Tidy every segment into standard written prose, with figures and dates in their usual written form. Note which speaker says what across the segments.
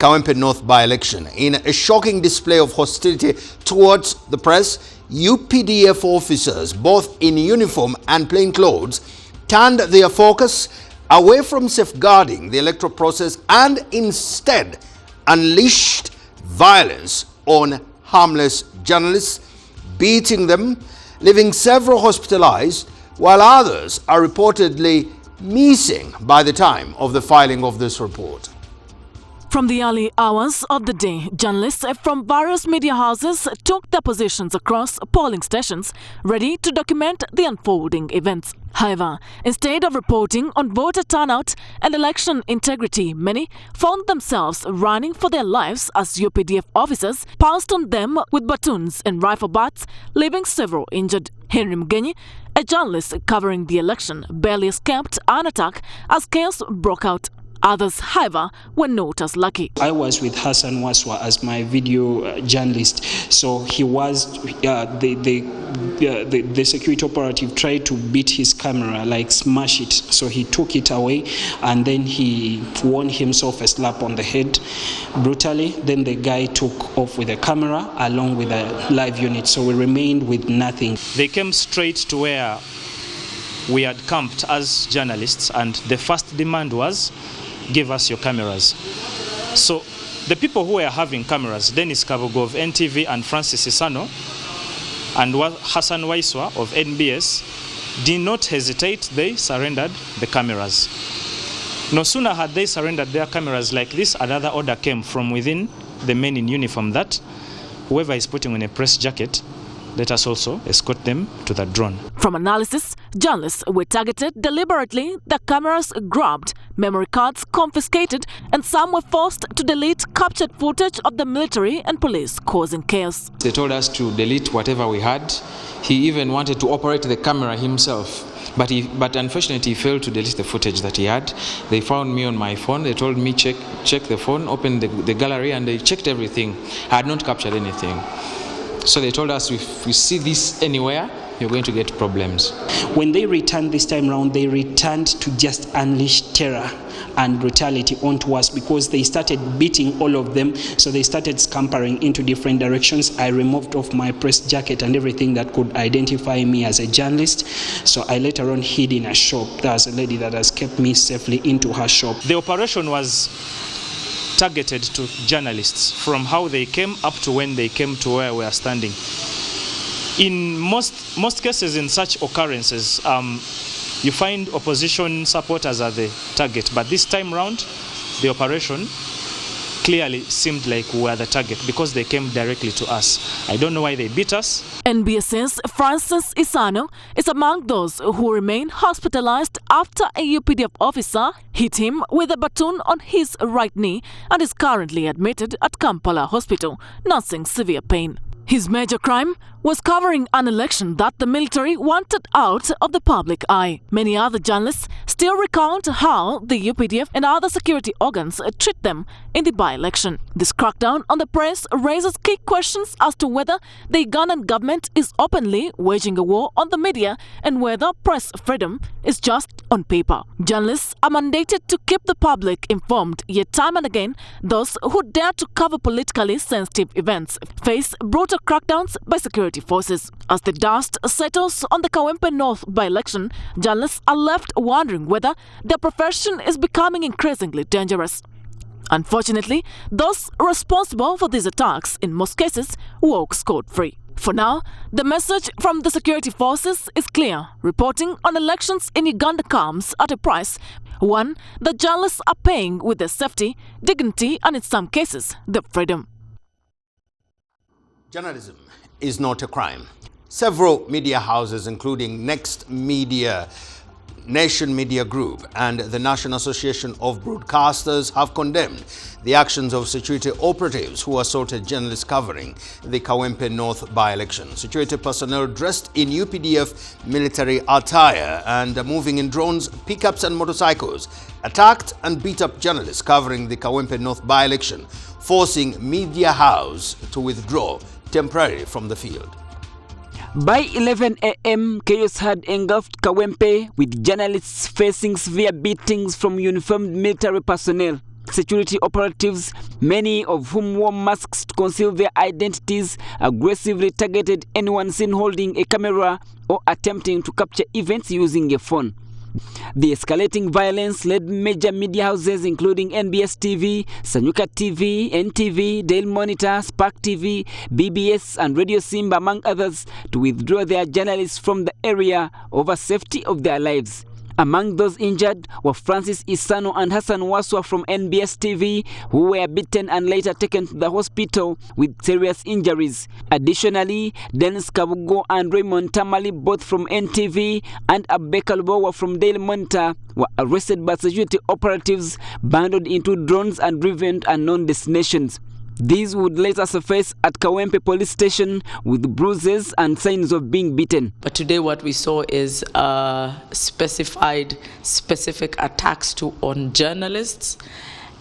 Speaker 1: Kawempe North by-election. In a shocking display of hostility towards the press, UPDF officers, both in uniform and plain clothes, turned their focus away from safeguarding the electoral process and instead unleashed violence on harmless journalists, beating them, leaving several hospitalized, while others are reportedly missing by the time of the filing of this report.
Speaker 2: From the early hours of the day, journalists from various media houses took their positions across polling stations, ready to document the unfolding events. However, instead of reporting on voter turnout and election integrity, many found themselves running for their lives as UPDF officers pounced on them with batons and rifle butts, leaving several injured. Henry Mgenyi, a journalist covering the election, barely escaped an attack as chaos broke out. Others, however, were not as lucky.
Speaker 3: I was with Hassan Waswa as my video journalist, so he was the security operative tried to beat his camera, like smash it. So he took it away, and then he won himself a slap on the head brutally. Then the guy took off with the camera along with a live unit. So we remained with nothing.
Speaker 4: They came straight to where we had camped as journalists, and the first demand was, give us your cameras. So the people who were having cameras, Dennis Kabogo of NTV and Francis Isano and Hassan Waiswa of NBS, did not hesitate. They surrendered the cameras. No sooner had they surrendered their cameras like this, another order came from within the men in uniform that whoever is putting on a press jacket, let us also escort them to the drone.
Speaker 2: From analysis, journalists were targeted deliberately, the cameras grabbed, memory cards confiscated, and some were forced to delete captured footage of the military and police, causing chaos.
Speaker 5: They told us to delete whatever we had. He even wanted to operate the camera himself. But unfortunately, he failed to delete the footage that he had. They found me on my phone. They told me, check the phone, open the gallery, and they checked everything. I had not captured anything. So they told us, if we see this anywhere, you're going to get problems.
Speaker 3: When they returned this time around, they returned to just unleash terror and brutality onto us, because they started beating all of them. So they started scampering into different directions. I removed off my press jacket and everything that could identify me as a journalist. So I later on hid in a shop. There's a lady that has kept me safely into her shop.
Speaker 4: The operation was targeted to journalists from how they came up to when they came to where we are standing. In most cases in such occurrences, you find opposition supporters are the target, but this time round, the operation clearly seemed like we were the target because they came directly to us. I don't know why they beat us.
Speaker 2: NBS's Francis Isano is among those who remain hospitalized after a UPDF officer hit him with a baton on his right knee and is currently admitted at Kampala Hospital, nursing severe pain. His major crime was covering an election that the military wanted out of the public eye. Many other journalists still recount how the UPDF and other security organs treat them in the by-election. This crackdown on the press raises key questions as to whether the Ugandan government is openly waging a war on the media and whether press freedom is just on paper. Journalists are mandated to keep the public informed, yet time and again, those who dare to cover politically sensitive events face brutal crackdowns by security forces. As the dust settles on the Kawempe North by-election, journalists are left wondering whether their profession is becoming increasingly dangerous. Unfortunately, those responsible for these attacks, in most cases, walk scot-free. For now, the message from the security forces is clear. Reporting on elections in Uganda comes at a price, one that journalists are paying with their safety, dignity, and in some cases, their freedom.
Speaker 1: Journalism is not a crime. Several media houses, including Next Media, Nation Media Group, and the National Association of Broadcasters, have condemned the actions of security operatives who assaulted journalists covering the Kawempe North by-election. Security personnel dressed in UPDF military attire and moving in drones, pickups, and motorcycles attacked and beat up journalists covering the Kawempe North by-election, forcing Media House to withdraw temporarily from the field.
Speaker 6: By 11 a.m., chaos had engulfed Kawempe, with journalists facing severe beatings from uniformed military personnel. Security operatives, many of whom wore masks to conceal their identities, aggressively targeted anyone seen holding a camera or attempting to capture events using a phone. The escalating violence led major media houses including NBS TV, Sanyuka TV, NTV, Daily Monitor, Spark TV, BBS and Radio Simba among others to withdraw their journalists from the area over safety of their lives. Among those injured were Francis Isano and Hassan Waswa from NBS TV, who were beaten and later taken to the hospital with serious injuries. Additionally, Dennis Kabugo and Raymond Tamali, both from NTV, and Abeka Lubowa from Daily Monitor, were arrested by security operatives, bundled into drones and driven to unknown destinations. These would later surface at Kawempe police station with bruises and signs of being beaten.
Speaker 7: But today what we saw is specific attacks on journalists,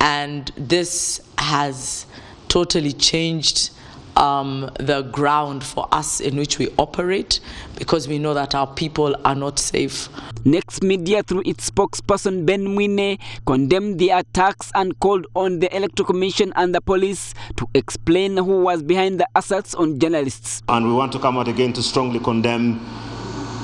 Speaker 7: and this has totally changed the ground for us in which we operate, because we know that our people are not safe.
Speaker 6: Next Media, through its spokesperson Ben Mwine, condemned the attacks and called on the Electoral Commission and the police to explain who was behind the assaults on journalists.
Speaker 8: And we want to come out again to strongly condemn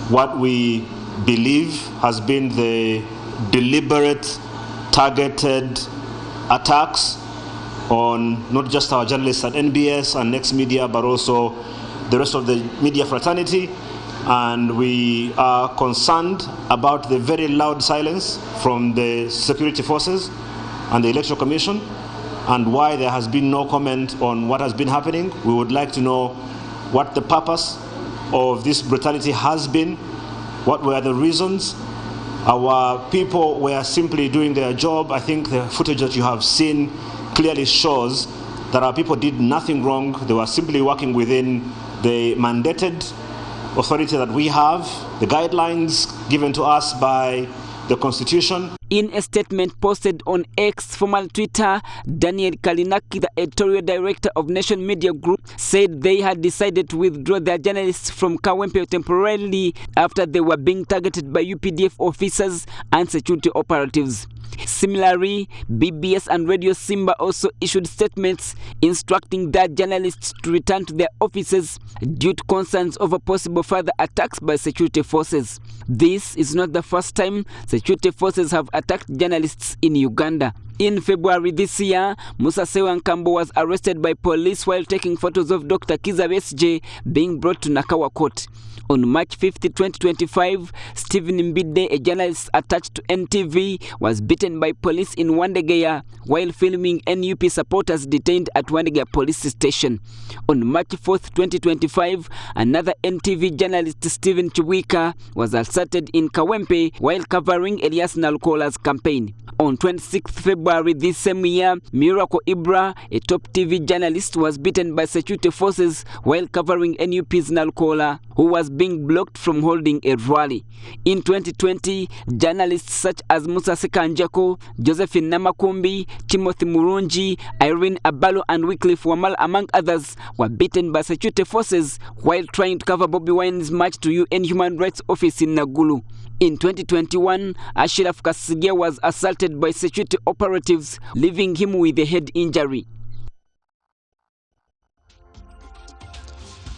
Speaker 8: what we believe has been the deliberate, targeted attacks on not just our journalists at NBS and Next Media, but also the rest of the media fraternity. And we are concerned about the very loud silence from the security forces and the Electoral Commission, and why there has been no comment on what has been happening. We would like to know what the purpose of this brutality has been, what were the reasons. Our people were simply doing their job. I think the footage that you have seen clearly shows that our people did nothing wrong. They were simply working within the mandated authority that we have, the guidelines given to us by the Constitution.
Speaker 6: In a statement posted on X, former Twitter, Daniel Kalinaki, the editorial director of Nation Media Group, said they had decided to withdraw their journalists from Kawempe temporarily after they were being targeted by UPDF officers and security operatives. Similarly, BBS and Radio Simba also issued statements instructing their journalists to return to their offices due to concerns over possible further attacks by security forces. This is not the first time security forces have attacked journalists in Uganda. In February this year, Musa Sewankambo was arrested by police while taking photos of Dr. Kiza Besje being brought to Nakawa Court. On March 5, 2025, Stephen Mbide, a journalist attached to NTV, was beaten by police in Wandegeya while filming NUP supporters detained at Wandegeya police station. On March 4, 2025, another NTV journalist, Stephen Chiwika, was assaulted in Kawempe while covering Elias Nalukola's campaign. On 26th February this same year, Miracle Ibra, a top TV journalist, was beaten by security forces while covering NUP's Nalukola, who was being blocked from holding a rally. In 2020, journalists such as Musa Sekanjako, Josephine Namakumbi, Timothy Murunji, Irene Abalo and Wycliffe Wamal, among others, were beaten by security forces while trying to cover Bobi Wine's march to UN Human Rights Office in Nagulu. In 2021, Ashraf Kasige was assaulted by security operatives, leaving him with a head injury.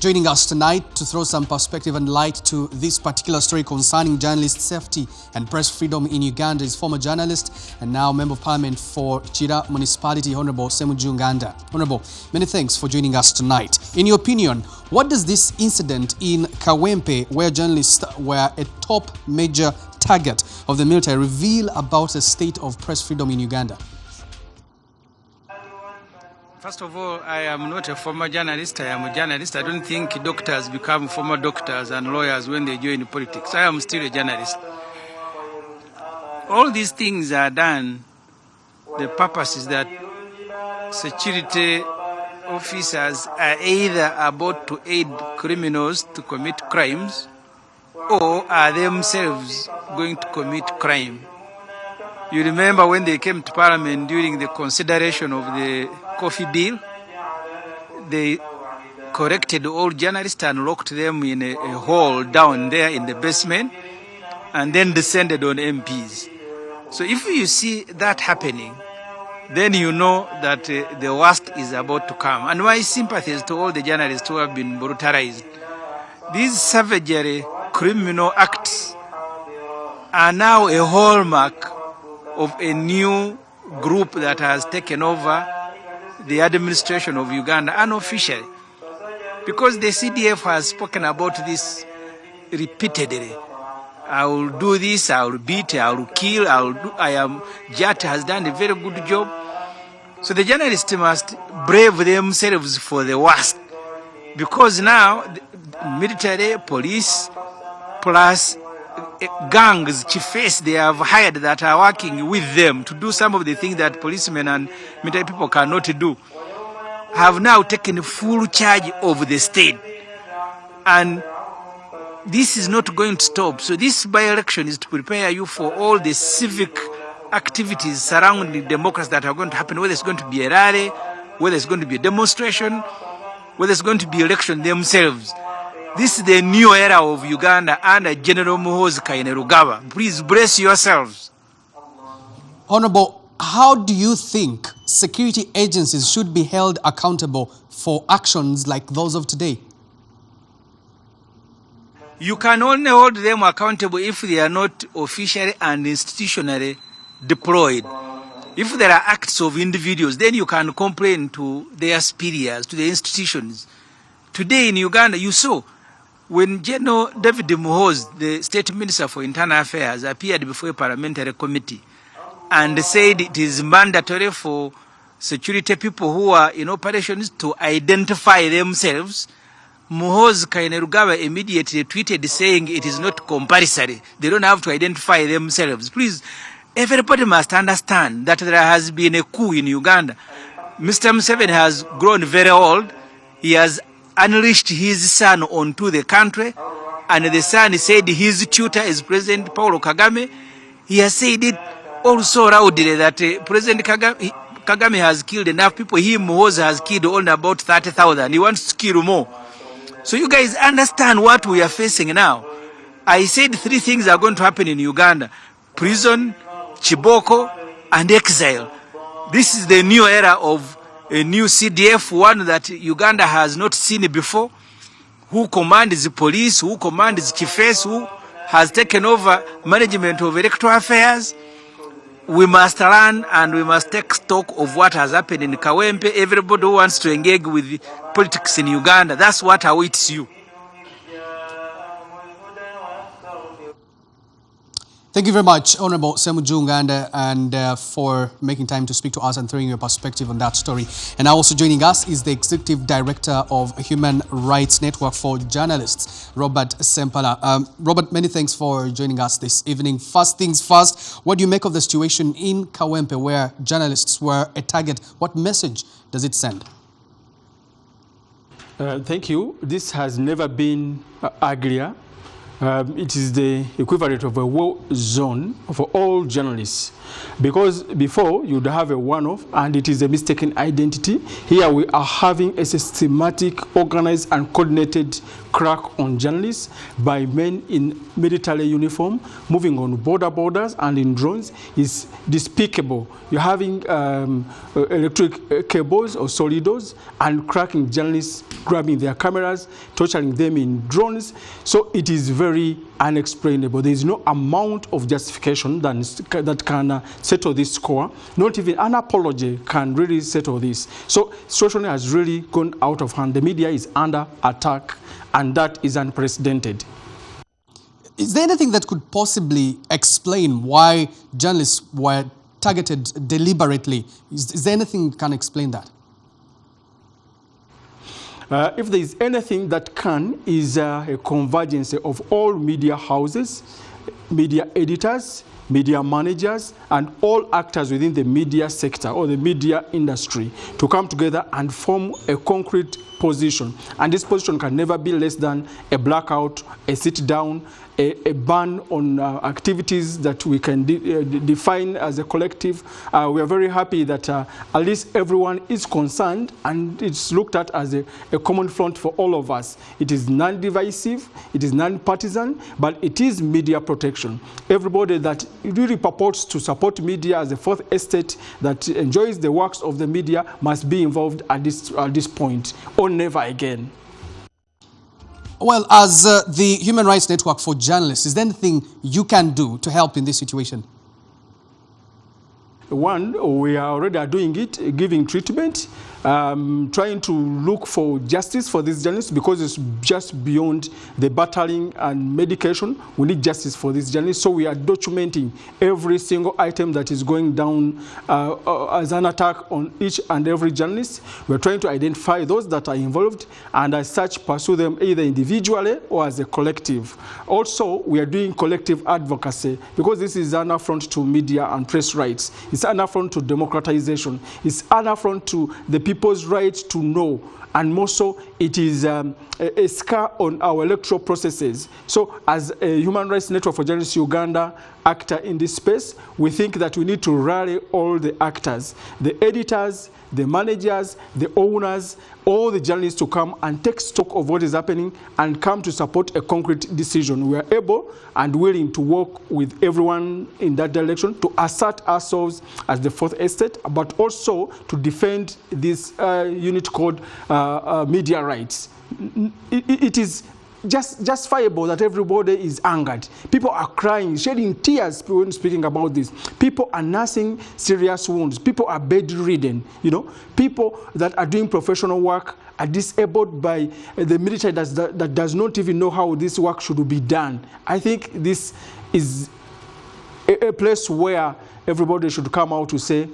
Speaker 9: Joining us tonight to throw some perspective and light to this particular story concerning journalist safety and press freedom in Uganda is former journalist and now Member of Parliament for Chira Municipality, Honorable Semuju Nganda. Honorable, many thanks for joining us tonight. In your opinion, what does this incident in Kawempe, where journalists were a top major target of the military, reveal about the state of press freedom in Uganda?
Speaker 10: First of all, I am not a former journalist. I am a journalist. I don't think doctors become former doctors and lawyers when they join politics. I am still a journalist. All these things are done. The purpose is that security officers are either about to aid criminals to commit crimes or are themselves going to commit crime. You remember when they came to Parliament during the consideration of the coffee bill, they corrected all journalists and locked them in a hole down there in the basement and then descended on MPs. So if you see that happening, then you know that the worst is about to come. And my sympathies to all the journalists who have been brutalized. These savagery criminal acts are now a hallmark of a new group that has taken over the administration of Uganda unofficially. Because the CDF has spoken about this repeatedly. I will do this, I will beat, I will kill, Jat has done a very good job. So the journalists must brave themselves for the worst. Because now, military, police, plus gangs, chiefs they have hired that are working with them to do some of the things that policemen and military people cannot do, have now taken full charge of the state. And this is not going to stop. So this by-election is to prepare you for all the civic activities surrounding democracy that are going to happen, whether it's going to be a rally, whether it's going to be a demonstration, whether it's going to be election themselves. This is the new era of Uganda under General Muhoozi Kainerugaba. Please brace yourselves.
Speaker 9: Honorable, how do you think security agencies should be held accountable for actions like those of today?
Speaker 10: You can only hold them accountable if they are not officially and institutionally deployed. If there are acts of individuals, then you can complain to their superiors, to the institutions. Today in Uganda, you saw when General David Muhoozi, the State Minister for Internal Affairs, appeared before a parliamentary committee and said it is mandatory for security people who are in operations to identify themselves, Muhoozi Kainerugaba immediately tweeted saying it is not compulsory. They don't have to identify themselves. Please, everybody must understand that there has been a coup in Uganda. Mr. Museveni has grown very old. He has unleashed his son onto the country, and the son said his tutor is President Paul Kagame. He has said it also loudly that President Kagame has killed enough people. He, Muhoozi, has killed only about 30,000. He wants to kill more. So you guys understand what we are facing now. I said 3 things are going to happen in Uganda: prison, Chiboko, and exile. This is the new era of a new CDF, one that Uganda has not seen before, who commands the police, who commands chiefs, who has taken over management of electoral affairs. We must learn and we must take stock of what has happened in Kawempe. Everybody who wants to engage with politics in Uganda, that's what awaits you.
Speaker 9: Thank you very much, Honorable Ssemujju Nganda, and for making time to speak to us and throwing your perspective on that story. And now also joining us is the Executive Director of Human Rights Network for Journalists, Robert Sempala. Robert, many thanks for joining us this evening. First things first, what do you make of the situation in Kawempe where journalists were a target? What message does it send?
Speaker 11: Thank you. This has never been uglier. It is the equivalent of a war zone for all journalists, because before you'd have a one-off and it is a mistaken identity. Here we are having a systematic, organized and coordinated crack on journalists by men in military uniform moving on borders and in drones. Is despicable. You're having electric cables or solidos and cracking journalists, grabbing their cameras, torturing them in drones. So it is very unexplainable. There is no amount of justification that can settle this score. Not even an apology can really settle this. So situation has really gone out of hand. The media is under attack, and that is unprecedented.
Speaker 9: Is there anything that could possibly explain why journalists were targeted deliberately? Is there anything that can explain that?
Speaker 11: If there is anything that can, is a convergence of all media houses, media editors, media managers, and all actors within the media sector or the media industry to come together and form a concrete position. And this position can never be less than a blackout, a sit down, a ban on activities that we can define as a collective. We are very happy that at least everyone is concerned and it's looked at as a common front for all of us. It is non-divisive, it is non-partisan, but it is media protection. Everybody that really purports to support media as the fourth estate that enjoys the works of the media must be involved at this point, or never again.
Speaker 9: Well, as the Human Rights Network for Journalists, is there anything you can do to help in this situation?
Speaker 11: One, we are already doing it, giving treatment, trying to look for justice for these journalists, because it's just beyond the battling and medication. We need justice for these journalists. So we are documenting every single item that is going down as an attack on each and every journalist. We're trying to identify those that are involved and as such pursue them either individually or as a collective. Also, we are doing collective advocacy, because this is an affront to media and press rights. It's an affront to democratization. It's an affront to the people's right to know. And more so, it is a scar on our electoral processes. So as a Human Rights Network for Journalists Uganda actor in this space, we think that we need to rally all the actors, the editors, the managers, the owners, all the journalists to come and take stock of what is happening and come to support a concrete decision. We are able and willing to work with everyone in that direction to assert ourselves as the fourth estate, but also to defend this unit called media rights. It is justifiable that everybody is angered. People are crying, shedding tears when speaking about this. People are nursing serious wounds. People are bedridden. You know, people that are doing professional work are disabled by the military that does not even know how this work should be done. I think this is a place where everybody should come out to say,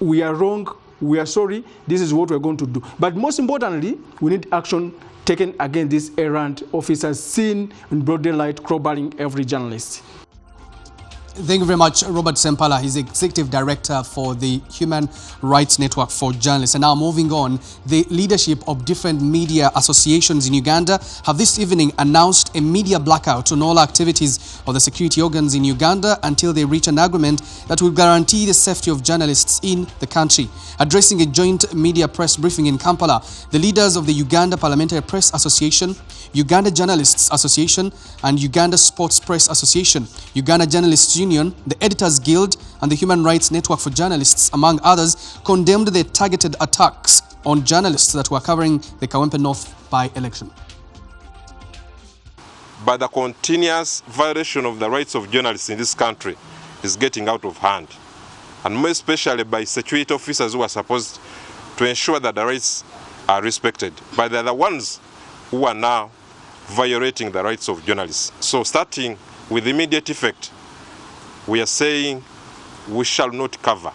Speaker 11: we are wrong, we are sorry, this is what we're going to do. But most importantly, we need action taken against these errant officers seen in broad daylight crowbarring every journalist.
Speaker 9: Thank you very much, Robert Sempala. He's Executive Director for the Human Rights Network for Journalists. And now moving on, the leadership of different media associations in Uganda have this evening announced a media blackout on all activities of the security organs in Uganda until they reach an agreement that will guarantee the safety of journalists in the country. Addressing a joint media press briefing in Kampala, the leaders of the Uganda Parliamentary Press Association, Uganda Journalists Association and Uganda Sports Press Association, Uganda Journalists Union, the Editors Guild and the Human Rights Network for Journalists, among others, condemned the targeted attacks on journalists that were covering the Kawempe North by-election.
Speaker 12: But the continuous violation of the rights of journalists in this country is getting out of hand, and more especially by security officers who are supposed to ensure that the rights are respected, but they are the ones who are now violating the rights of journalists. So starting with immediate effect, we are saying we shall not cover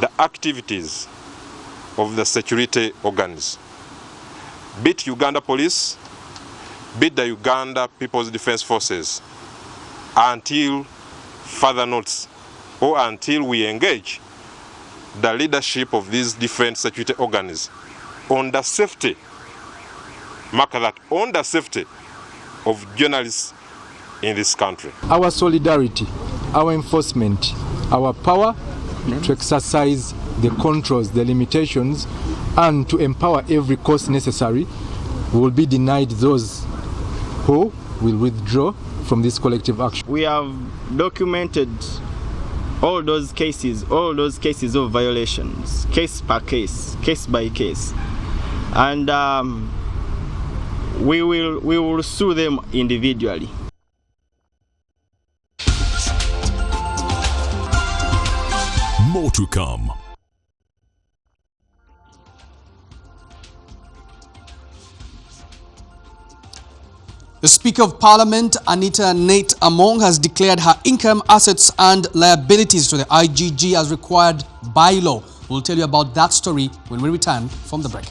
Speaker 12: the activities of the security organs, be it Uganda Police, be it the Uganda People's Defense Forces, until further notice, or until we engage the leadership of these different security organs on the safety, mark that, on the safety of journalists in this country.
Speaker 13: Our solidarity, our enforcement, our power to exercise the controls, the limitations, and to empower every course necessary will be denied those who will withdraw from this collective action.
Speaker 14: We have documented all those cases of violations, case per case, case by case, and we will sue them individually.
Speaker 15: More to come.
Speaker 9: The Speaker of Parliament, Anita Nate Among, has declared her income, assets and liabilities to the IGG as required by law. We'll tell you about that story when we return from the break.